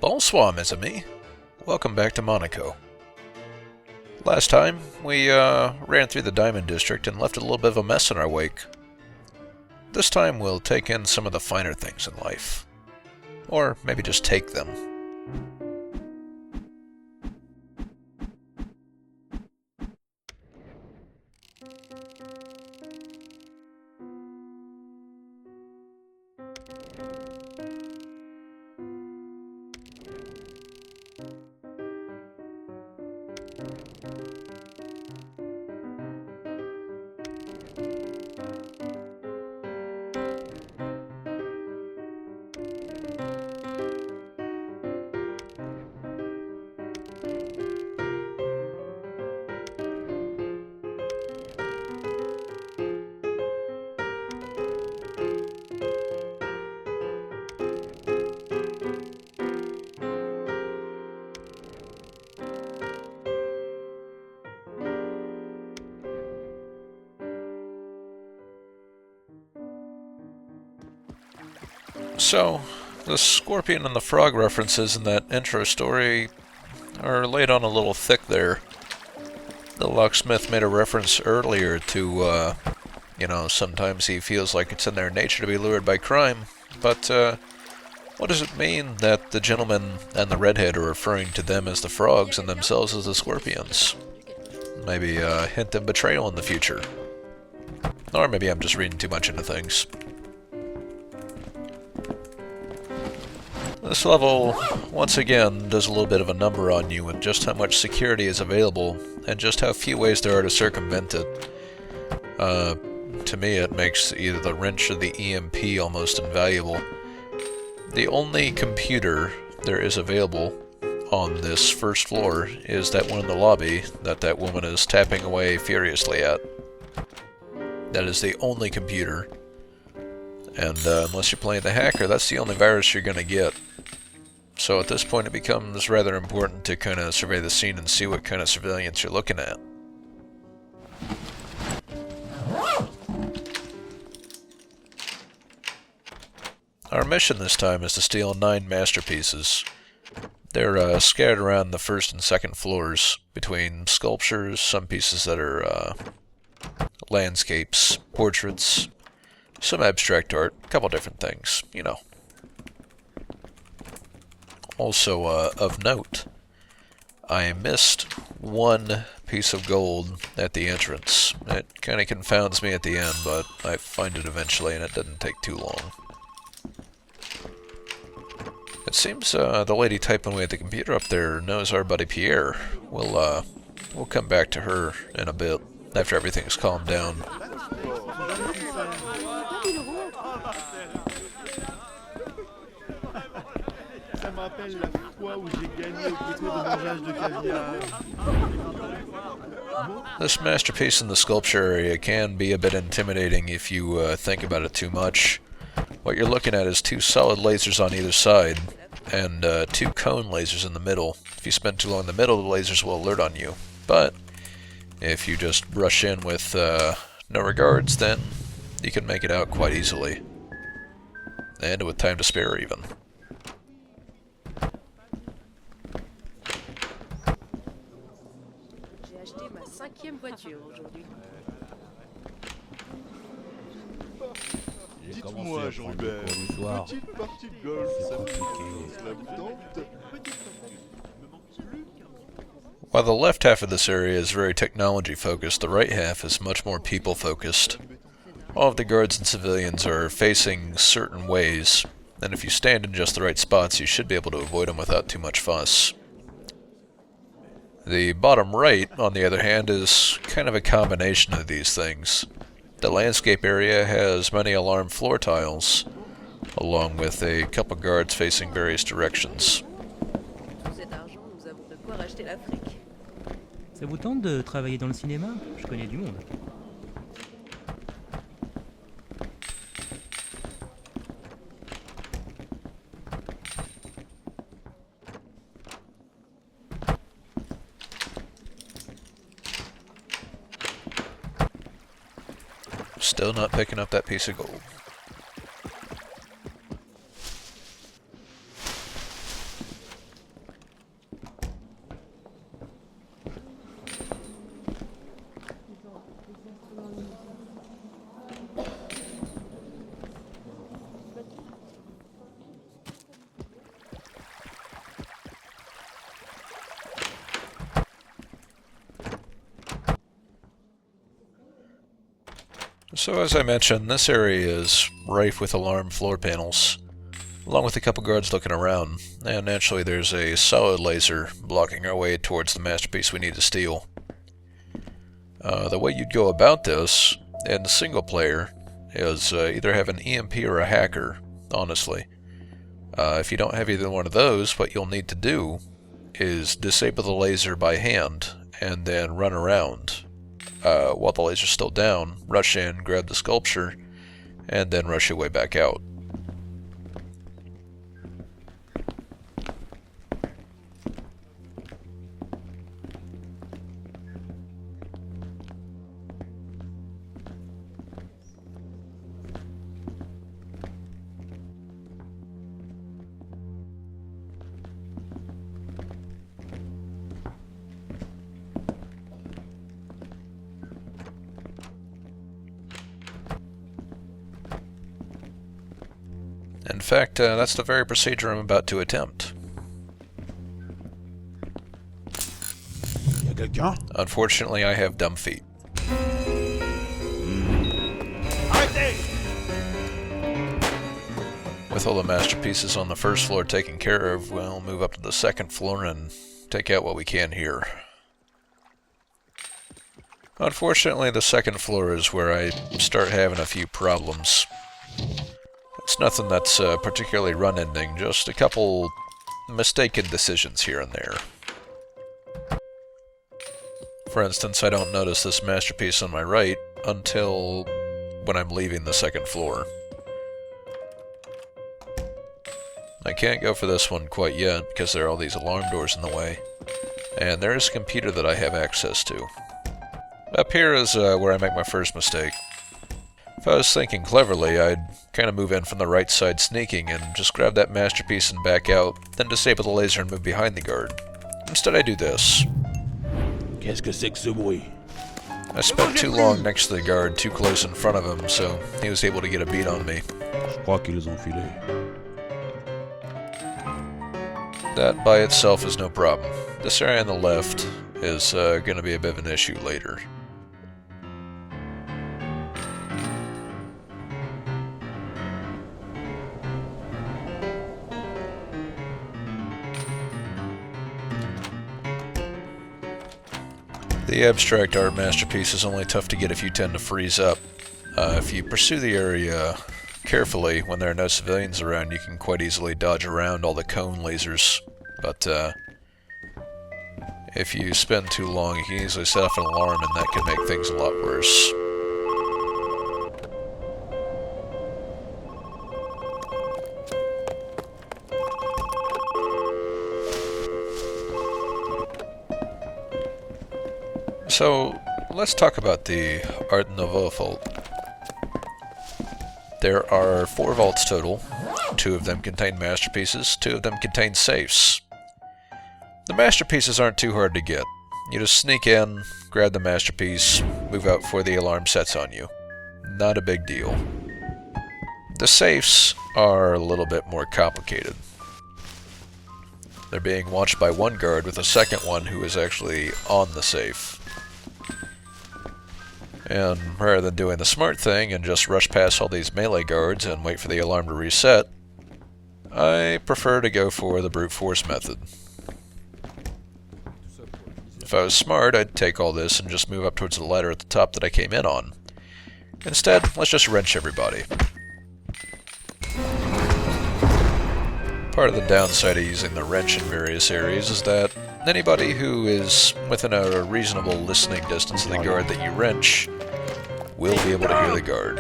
Bonsoir, mes amis. Welcome back to Monaco. Last time, we ran through the Diamond District and left a little bit of a mess in our wake. This time we'll take in some of the finer things in life. Or maybe just take them. So, the scorpion and the frog references in that intro story are laid on a little thick there. The locksmith made a reference earlier to, sometimes he feels like it's in their nature to be lured by crime, but, what does it mean that the gentleman and the redhead are referring to them as the frogs and themselves as the scorpions? Maybe a hint of betrayal in the future. Or maybe I'm just reading too much into things. This level, once again, does a little bit of a number on you with just how much security is available, and just how few ways there are to circumvent it. To me, it makes either the wrench or the EMP almost invaluable. The only computer there is available on this first floor is that one in the lobby that woman is tapping away furiously at. That is the only computer. And unless you're playing the hacker, that's the only virus you're going to get. So at this point it becomes rather important to kind of survey the scene and see what kind of civilians you're looking at. Our mission this time is to steal 9 masterpieces. They're scattered around the first and second floors, between sculptures, some pieces that are landscapes, portraits, some abstract art, a couple different things, you know. Also, of note, I missed one piece of gold at the entrance. It kind of confounds me at the end, but I find it eventually, and it didn't take too long. It seems the lady typing away at the computer up there knows our buddy Pierre. We'll come back to her in a bit, after everything's calmed down. This masterpiece in the sculpture area can be a bit intimidating if you think about it too much. What you're looking at is 2 solid lasers on either side, and 2 cone lasers in the middle. If you spend too long in the middle, the lasers will alert on you. But if you just rush in with no regards, then you can make it out quite easily. And with time to spare, even. Dites-moi, Jean-Hubert, petite partie de golf, ça vous tente? While the left half of this area is very technology focused, the right half is much more people focused. All of the guards and civilians are facing certain ways, and if you stand in just the right spots, you should be able to avoid them without too much fuss. The bottom right, on the other hand, is kind of a combination of these things. The landscape area has many alarm floor tiles, along with a couple guards facing various directions. Ça vous tente de travailler dans le cinéma? Je connais du monde. Still not picking up that piece of gold. So as I mentioned, this area is rife with alarm floor panels, along with a couple guards looking around, and naturally there's a solid laser blocking our way towards the masterpiece we need to steal. The way you'd go about this, in single player, is either have an EMP or a hacker, honestly. If you don't have either one of those, what you'll need to do is disable the laser by hand, and then run around. While the laser's still down, rush in, grab the sculpture, and then rush your way back out. In fact, that's the very procedure I'm about to attempt. Y'a quelqu'un? Unfortunately, I have dumb feet. With all the masterpieces on the first floor taken care of, we'll move up to the second floor and take out what we can here. Unfortunately, the second floor is where I start having a few problems. It's nothing that's particularly run-ending, just a couple mistaken decisions here and there. For instance, I don't notice this masterpiece on my right until when I'm leaving the second floor. I can't go for this one quite yet because there are all these alarm doors in the way, and there is a computer that I have access to. Up here is where I make my first mistake. If I was thinking cleverly, I'd kind of move in from the right side sneaking and just grab that masterpiece and back out, then disable the laser and move behind the guard. Instead I do this. Qu'est-ce que c'est que ce bruit? I spent too long next to the guard, too close in front of him, so he was able to get a beat on me. Je crois qu'ils ont filé. That by itself is no problem. This area on the left is going to be a bit of an issue later. The abstract art masterpiece is only tough to get if you tend to freeze up. If you pursue the area carefully when there are no civilians around, you can quite easily dodge around all the cone lasers. But if you spend too long, you can easily set off an alarm, and that can make things a lot worse. So, let's talk about the Art Nouveau vault. There are 4 vaults total. 2 of them contain masterpieces, 2 of them contain safes. The masterpieces aren't too hard to get. You just sneak in, grab the masterpiece, move out before the alarm sets on you. Not a big deal. The safes are a little bit more complicated. They're being watched by one guard with a second one who is actually on the safe. And rather than doing the smart thing and just rush past all these melee guards and wait for the alarm to reset, I prefer to go for the brute force method. If I was smart, I'd take all this and just move up towards the ladder at the top that I came in on. Instead, let's just wrench everybody. Part of the downside of using the wrench in various areas is that anybody who is within a reasonable listening distance of the guard that you wrench will be able to hear the guard.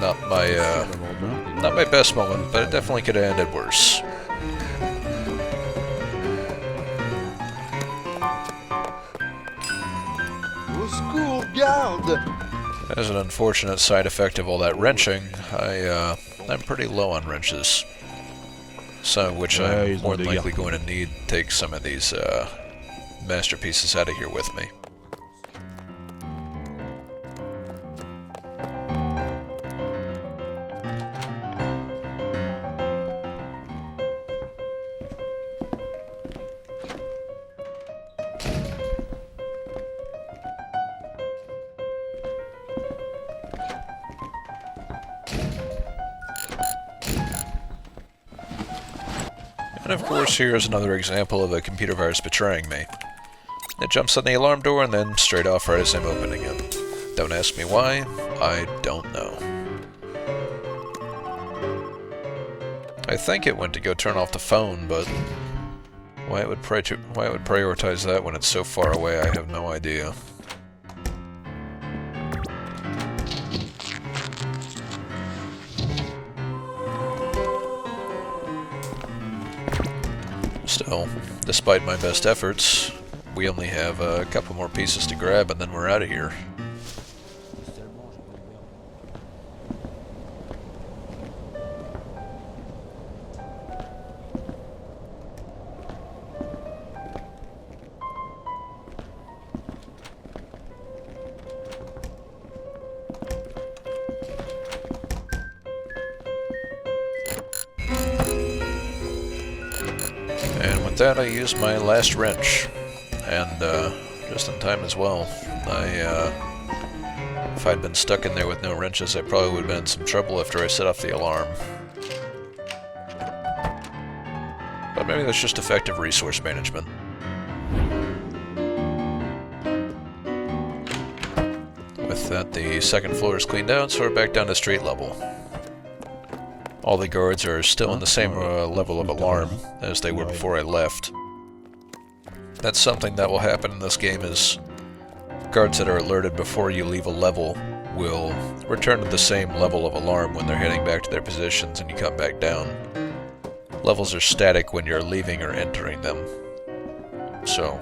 Not my best moment, but it definitely could have ended worse. Au secours, garde! As an unfortunate side effect of all that wrenching, I'm pretty low on wrenches. Some of which I'm more than likely going to need to take some of these masterpieces out of here with me. And of course, here's another example of a computer virus betraying me. It jumps on the alarm door and then straight off right as I'm opening it. Don't ask me why, I don't know. I think it went to go turn off the phone, but why it would prioritize that when it's so far away, I have no idea. Still, despite my best efforts, we only have a couple more pieces to grab and then we're out of here. And with that, I used my last wrench, and just in time as well. If I'd been stuck in there with no wrenches, I probably would have been in some trouble after I set off the alarm. But maybe that's just effective resource management. With that, the second floor is cleaned out, so we're back down to street level. All the guards are still in the same level of alarm as they were before I left. That's something that will happen in this game is guards that are alerted before you leave a level will return to the same level of alarm when they're heading back to their positions and you come back down. Levels are static when you're leaving or entering them. So,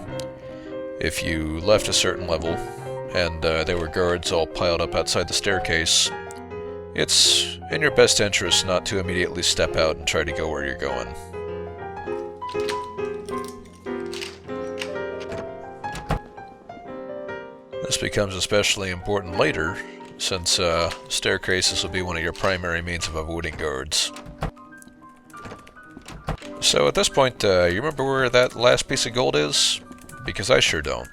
if you left a certain level and there were guards all piled up outside the staircase, it's in your best interest not to immediately step out and try to go where you're going. This becomes especially important later, since staircases will be one of your primary means of avoiding guards. So at this point, you remember where that last piece of gold is? Because I sure don't.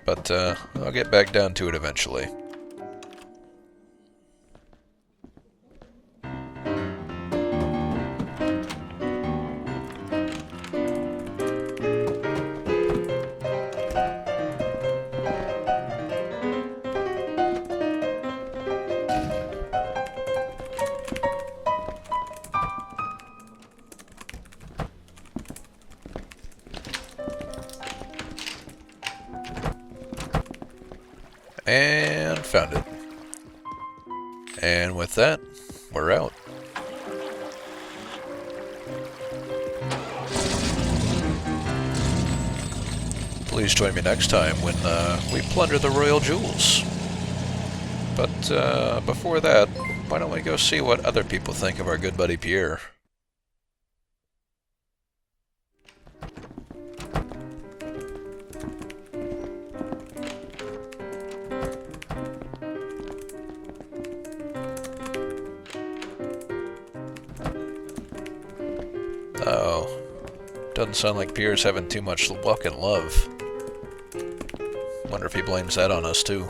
But I'll get back down to it eventually. And found it. And with that, we're out. Please join me next time when we plunder the royal jewels. But before that, why don't we go see what other people think of our good buddy Pierre? Oh, doesn't sound like Pierre's having too much luck and love. Wonder if he blames that on us too.